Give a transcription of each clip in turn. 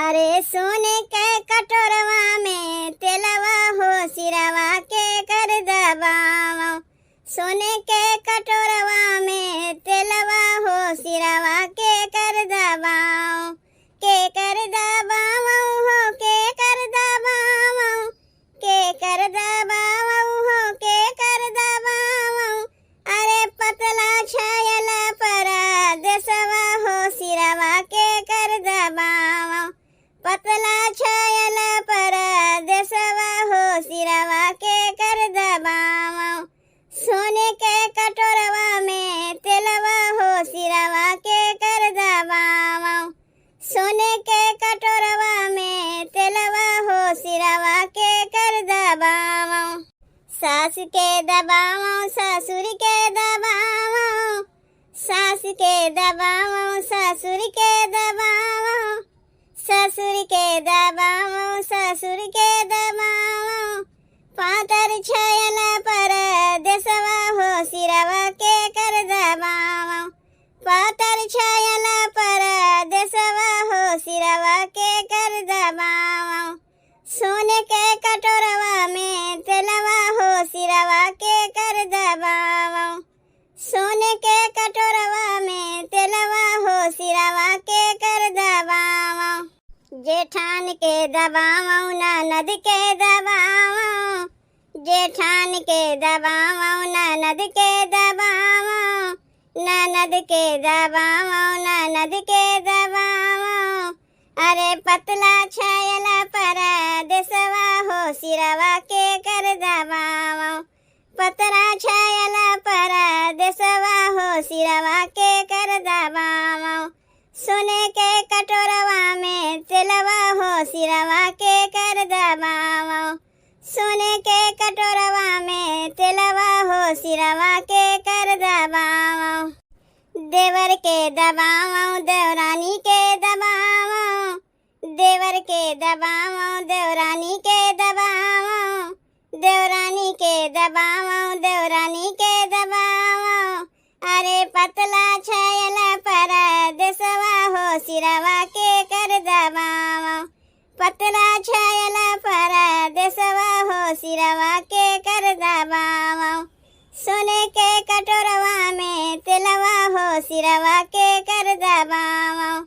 अरे सोने के कटोरवा में तेलवा हो सिरवा के कर दबावा। सोने के कटोरवा में तेलवा हो सिरवा के कर दबाओ। के कर दबाओ हो के कर दबाओ। के कर दबाओ हो के कर दबाओ। अरे पतला छायल पर देसवा हो सिरवा के कर दबाओ। पतला छायल पर देसवा हो सिरवा के कर दबाओ। सोने के कटोरवा में तेलवा हो सिरवा के कर दबाओ। सोने के कटोरवा में तेलवा हो सिरवा के कर दबाओ। सास के दबाओ ससुर के दबाओ। सास के दबाओ ससुर के दबाओ। ससुर के दबाओ ससुर के दबाओ। पातर छायल पर देसवा हो सिरवा के कर दबाओ। पातर छायल पर देसवा हो सिरवा के कर दबाओ। सोने के कटोरवा में तेलवा हो सिरवा के कर दबाओ। सोने के कटोरवा में तेलवा हो सिरवा के कर दबाओ। जेठान के दबाओ ननद के दबाओ। जेठान के दबाओ ननद के दबाओ। ननद के दबाओ ननद के दबाओ। अरे पतला छायल पर देसवा हो सिरवा के कर दबाओ। पतला छायल पर देसवा हो सिरवा के कर दबाओ। सोने के कटोरवा में तेलवा हो सिरवा के कर दबाओ। सोने के कटोरवा में तेलवा हो सिरवा के कर दबाओ। देवर के दबाओ देवरानी के दबाओ। देवर के दबाओ देवरानी के दबाओ। देवरानी के दबाओ देवरानी के दबाओ। अरे पतला छायल पर देसवा हो सिरवा के कर दबाओ। पतला छायल पर देसवा हो सिरवा के कर दबाओ। सोने के कटोरवा में तेलवा हो सिरवा के कर दबाओ।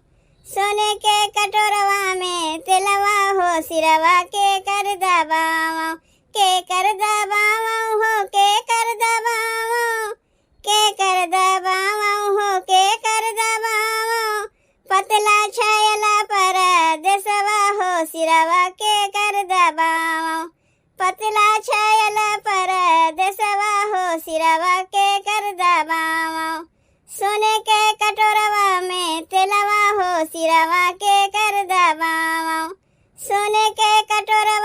सोने के कटोरवा में तेलवा हो सिरवा के कर दबाओ। के कर दबाओ हो के कर दबाओ। के कर दबाओ हो के कर दबाओ। पतला छायल पर देसवा हो सिरवा के कर दबाओ। पतला छायल पर देसवा हो सिरवा के कर दबाओ। सोने के कटोरवा में तेलवा हो सिरवा के कर दबाओ। सोने के कटोरवा